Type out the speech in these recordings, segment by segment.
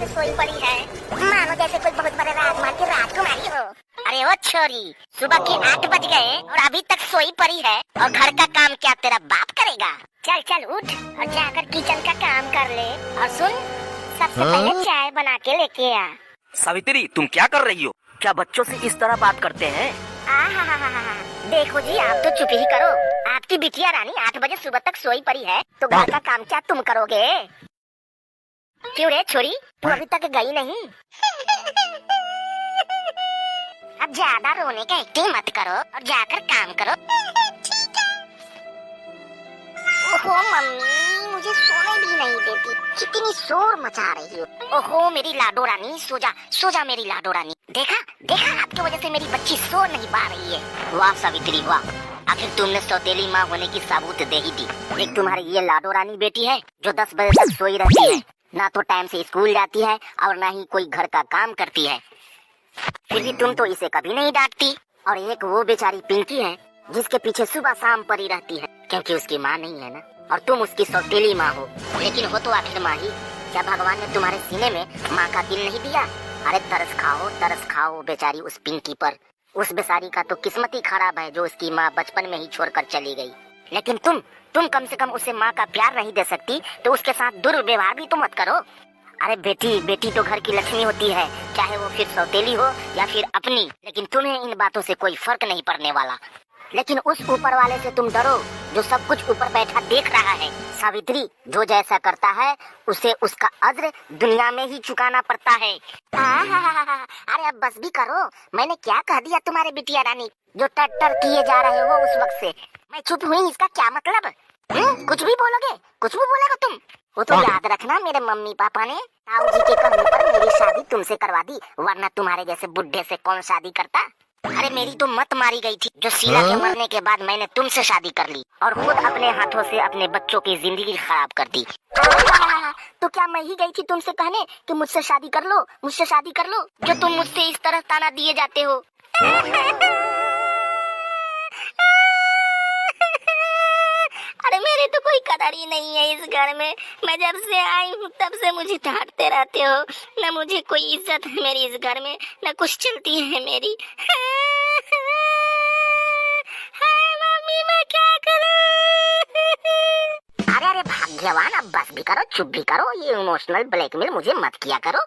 से सोई पड़ी है, मानो जैसे कोई बहुत बड़े राजकुमार की राजकुमारी हो। अरे वो छोरी, सुबह के 8 बज गए और अभी तक सोई पड़ी है, और घर का काम क्या तेरा बाप करेगा? चल चल उठ और जाकर किचन का काम कर ले, और सुन, सबसे पहले चाय बना के लेके आ। सावित्री, तुम क्या कर रही हो? क्या बच्चों से इस तरह बात करते हैं? देखो जी, आप तो चुप ही करो। आपकी बिटिया रानी 8 बजे सुबह तक सोई पड़ी है, तो घर का काम क्या तुम करोगे? क्यों रे छोरी, तू अभी तक गई नहीं? अब ज्यादा रोने का एक्टिंग मत करो और जाकर काम करो। ओहो मम्मी, मुझे सोने भी नहीं देती, कितनी शोर मचा रही हो। ओहो मेरी लाडो रानी, सो जा सो जा मेरी लाडो रानी। देखा देखा, आपकी वजह से मेरी बच्ची सो नहीं पा रही है। वाह सावित्री वाह, आखिर तुमने सौतेली माँ होने की सबूत दे ही दी। एक तुम्हारी ये लाडो रानी बेटी है जो 10 बजे तक सोई रहती है, ना तो टाइम से स्कूल जाती है और ना ही कोई घर का काम करती है। फिर भी तुम तो इसे कभी नहीं डांटती। और एक वो बेचारी पिंकी है जिसके पीछे सुबह शाम पड़ी रहती है, क्योंकि उसकी माँ नहीं है ना, और तुम उसकी सौतेली माँ हो। लेकिन हो तो आखिर माँ ही। क्या भगवान ने तुम्हारे सीने में माँ का दिल नहीं दिया? अरे तरस खाओ बेचारी उस पिंकी पर। उस बेचारी का तो किस्मत ही खराब है जो उसकी माँ बचपन में ही छोड़कर चली गई। लेकिन तुम कम से कम उसे माँ का प्यार नहीं दे सकती, तो उसके साथ दुर्व्यवहार भी तो मत करो। अरे बेटी तो घर की लक्ष्मी होती है, चाहे वो फिर सौतेली हो या फिर अपनी। लेकिन तुम्हें इन बातों से कोई फर्क नहीं पड़ने वाला। लेकिन उस ऊपर वाले से तुम डरो जो सब कुछ ऊपर बैठा देख रहा है। सावित्री, जो जैसा करता है उसे उसका अज्र दुनिया में ही चुकाना पड़ता है। अरे अब बस भी करो, मैंने क्या कह दिया तुम्हारे बिटिया रानी जो टर किए जा रहे हो उस वक्त से? मैं चुप हुई, इसका क्या मतलब? कुछ भी बोलोगे, कुछ भी बोलेगा तुम? वो तो याद रखना, मेरे मम्मी पापा ने ताऊ जी के कहने पर मेरी शादी तुमसे करवा दी, वरना तुम्हारे जैसे बुढ़े से कौन शादी करता। अरे मेरी तो मत मारी गई थी जो शीला के मरने के बाद मैंने तुमसे शादी कर ली और खुद अपने हाथों से अपने बच्चों की जिंदगी खराब कर दी। तो क्या मैं ही गई थी तुमसे कहने कि मुझसे शादी कर लो, मुझसे शादी कर लो, जो तुम मुझसे इस तरह ताना दिए जाते हो? अरे मेरी तो कोई कदर ही नहीं है इस घर में। मैं जब से आई हूँ तब से मुझे डांटते रहते हो, न मुझे कोई इज्जत है मेरी इस घर में, न कुछ चलती है मेरी। मम्मी मैं क्या करूँ? अरे भाग्यवान, अब बस भी करो, चुप भी करो, ये इमोशनल ब्लैकमेल मुझे मत किया करो।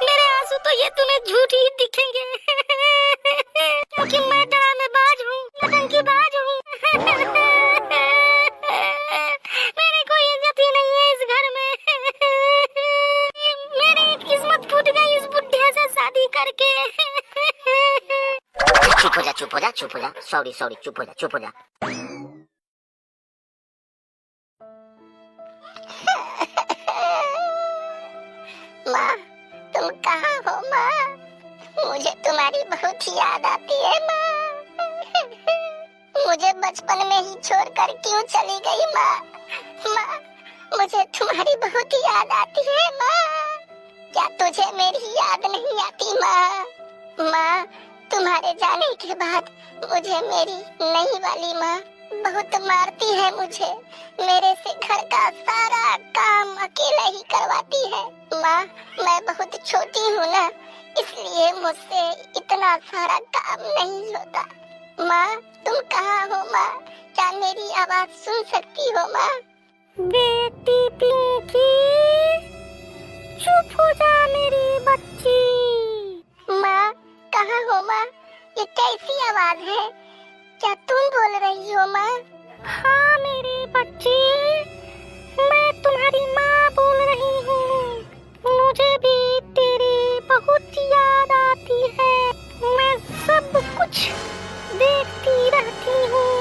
मेरे आंसू तो ये तुम्हें झूठ ही दिखेंगे, क्योंकि मैं ड्रामेबाज हूँ, नौटंकीबाज हूँ। मेरी कोई इज्जत ही नहीं है इस घर में। मेरी किस्मत फूट गई इस बुढ़े से शादी करके। चुप हो जा, सॉरी चुप हो जा। माँ, तुम कहाँ हो माँ? मुझे तुम्हारी बहुत याद आती है माँ। मुझे बचपन में ही छोड़कर क्यों चली गई माँ? माँ, मुझे तुम्हारी बहुत याद आती है माँ। क्या तुझे मेरी याद नहीं आती माँ? माँ, तुम्हारे जाने के बाद मुझे मेरी नई वाली माँ बहुत मारती है मुझे। मेरे से घर का सारा काम अकेला ही करवाती है। माँ, मैं बहुत छोटी हूँ ना, इसलिए मुझसे इतना सारा काम नहीं होता। माँ, तुम कहाँ हो माँ? क्या मेरी आवाज सुन सकती हो माँ? बेटी पिंकी, चुप हो जा मेरी बच्ची। माँ, कहाँ हो माँ? ये कैसी आवाज है? क्या तुम बोल रही हो माँ? हाँ मेरी बच्ची, मैं तुम्हारी माँ बोल रही हूँ। मुझे भी तेरी बहुत याद आती है। मैं सब कुछ देखती रहती हूँ।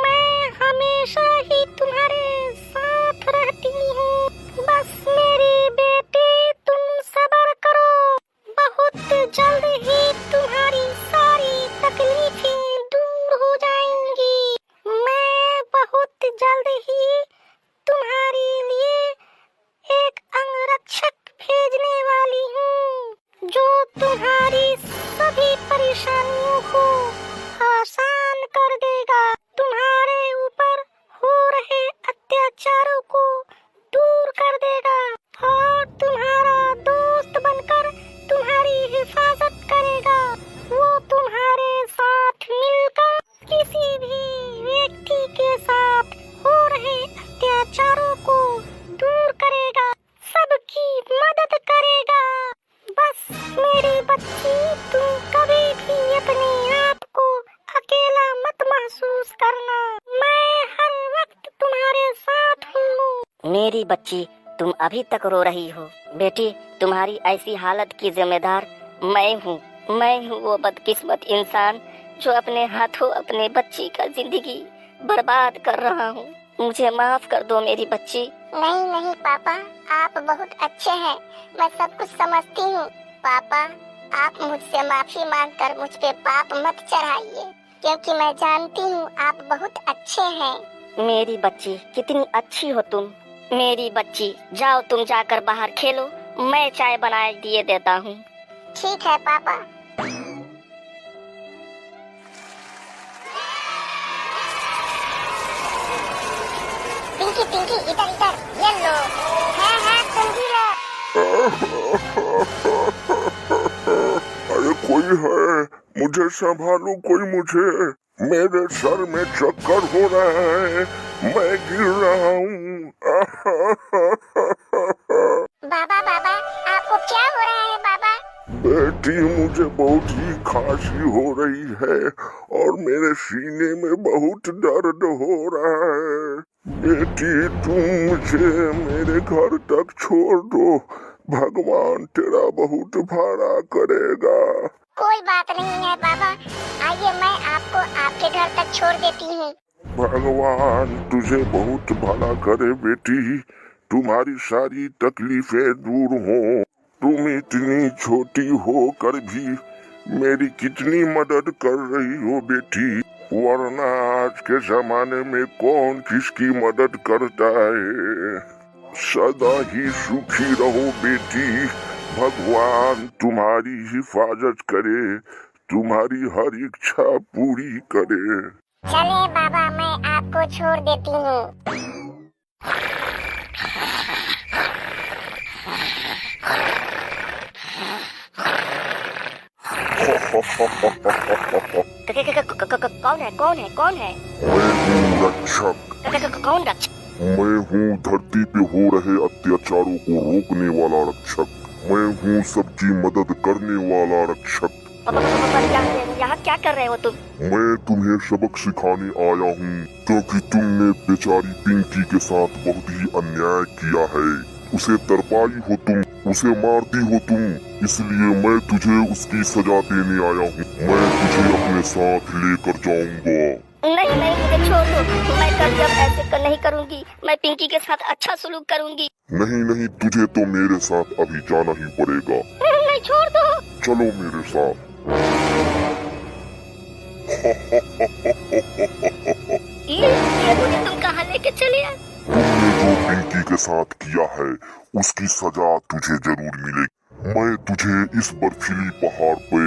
मैं हमेशा ही तुम्हारे साथ रहती हूँ। बस मेरी बेटी, तुम सब्र करो, बहुत जल्द ही तुम्हारी सारी तकलीफें दूर हो जाएंगी। मैं बहुत जल्द ही मेरी बच्ची, तुम अभी तक रो रही हो। बेटी, तुम्हारी ऐसी हालत की जिम्मेदार मैं हूँ। मैं हूँ वो बदकिस्मत इंसान जो अपने हाथों अपने बच्ची का जिंदगी बर्बाद कर रहा हूँ। मुझे माफ कर दो मेरी बच्ची। नहीं नहीं पापा, आप बहुत अच्छे हैं, मैं सब कुछ समझती हूँ। पापा, आप मुझसे माफी मांगकर मुझ पे पाप मत चढ़ाइए, क्योंकि मैं जानती हूँ आप बहुत अच्छे हैं। मेरी बच्ची, कितनी अच्छी हो तुम। मेरी बच्ची, जाओ तुम जाकर बाहर खेलो, मैं चाय बनाए दिए देता हूँ। ठीक है पापा। पिंकी पिंकी, इधर इधर, ये लो। हाँ तुम भी लो। अरे कोई है, मुझे संभालो कोई मुझे। मेरे सर में चक्कर हो रहा है, मैं गिर रहा हूँ। बाबा बाबा, आपको क्या हो रहा है बाबा? बेटी, मुझे बहुत ही खांसी हो रही है और मेरे सीने में बहुत दर्द हो रहा है। बेटी, तुम मुझे मेरे घर तक छोड़ दो, भगवान तेरा बहुत भला करेगा। कोई बात नहीं है बाबा, आइए मैं आपको आपके घर तक छोड़ देती हूँ। भगवान तुझे बहुत भला करे बेटी, तुम्हारी सारी तकलीफें दूर हो। तुम इतनी छोटी होकर भी मेरी कितनी मदद कर रही हो बेटी, वरना आज के जमाने में कौन किसकी मदद करता है। सदा ही सुखी रहो बेटी, भगवान तुम्हारी हिफाजत करे, तुम्हारी हर इच्छा पूरी करे। चले बाबा, मैं आपको छोड़ देती हूँ। कौन है कौन है कौन है? मैं हूँ रक्षक। कौन रक्षक? मैं हूँ धरती पे हो रहे अत्याचारों को रोकने वाला रक्षक। मैं हूँ सबकी मदद करने वाला रक्षक। यहाँ क्या कर रहे हो तुम? मैं तुम्हें सबक सिखाने आया हूँ, क्योंकि तुमने बेचारी पिंकी के साथ बहुत ही अन्याय किया है। उसे तरपाई हो तुम, उसे मारती हो तुम, इसलिए मैं तुझे उसकी सजा देने आया हूँ। मैं तुझे अपने साथ लेकर जाऊंगा। नहीं नहीं, मुझे छोड़ दो, मैं कभी अब ऐसे नहीं करूँगी। मैं पिंकी के साथ अच्छा सलूक करूँगी। नहीं नहीं, तुझे तो मेरे साथ अभी जाना ही पड़ेगा। नहीं, छोड़ दो। चलो मेरे साथ। ये मुझे तुम कहाँ लेके चले आए? तुमने जो पिंकी के साथ किया है उसकी सजा तुझे जरूर मिलेगी। मैं तुझे इस बर्फीली पहाड़ पे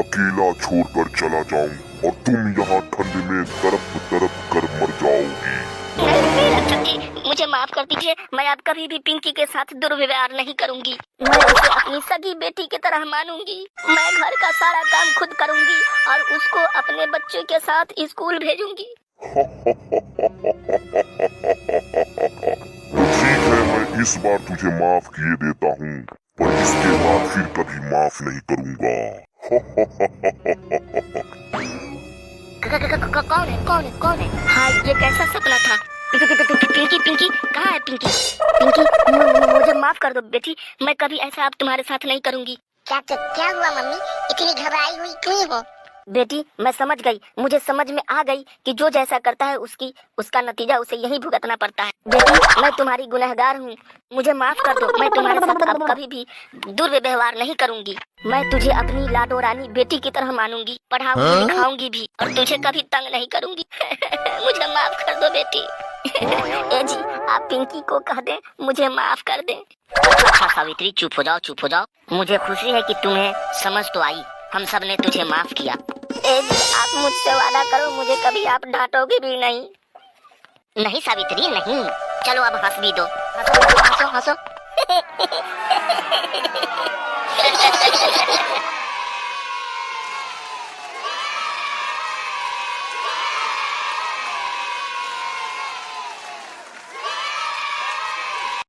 अकेला छोड़कर चला जाऊं और तुम यहाँ ठंड में तड़प तड़प कर मर जाओगी। नहीं रक्षक जी, मुझे माफ कर दीजिए। मैं अब कभी भी पिंकी के साथ दुर्व्यवहार नहीं करूंगी। मैं उसे अपनी सगी बेटी की तरह मानूंगी। मैं घर का सारा काम खुद करूंगी और उसको अपने बच्चों के साथ स्कूल भेजूंगी। तो ठीक है, मैं इस बार तुझे माफ किए देता हूँ, पर इसके बाद फिर कभी माफ नहीं करूँगा। कौन है कौन है कौन है? हाँ, ये कैसा सपना था? पिंकी पिंकी कहाँ है पिंकी? पिंकी, मुझे माफ कर दो बेटी, मैं कभी ऐसा अब तुम्हारे साथ नहीं करूँगी। क्या हुआ मम्मी, इतनी घबराई हुई क्यों हो? बेटी, मैं समझ गई, मुझे समझ में आ गई कि जो जैसा करता है उसका नतीजा उसे यही भुगतना पड़ता है। बेटी, मैं तुम्हारी गुनहगार हूँ, मुझे माफ कर दो। मैं तुम्हारे साथ अब कभी भी दुर्व्यवहार नहीं करूँगी। मैं तुझे अपनी लाडो रानी बेटी की तरह मानूंगी, पढ़ाऊंगी लिखाऊंगी भी, और तुझे कभी तंग नहीं करूँगी। मुझे माफ कर दो बेटी। ए जी, आप पिंकी को कह दें मुझे माफ कर दें। अच्छा सावित्री, चुप हो जाओ। मुझे खुशी है कि तुम्हें समझ तो आई, हम सब ने तुझे माफ किया। ए जी, आप मुझसे वादा करो, मुझे कभी आप डांटोगे भी नहीं। नहीं सावित्री नहीं, चलो अब हंस भी दो। हंसो।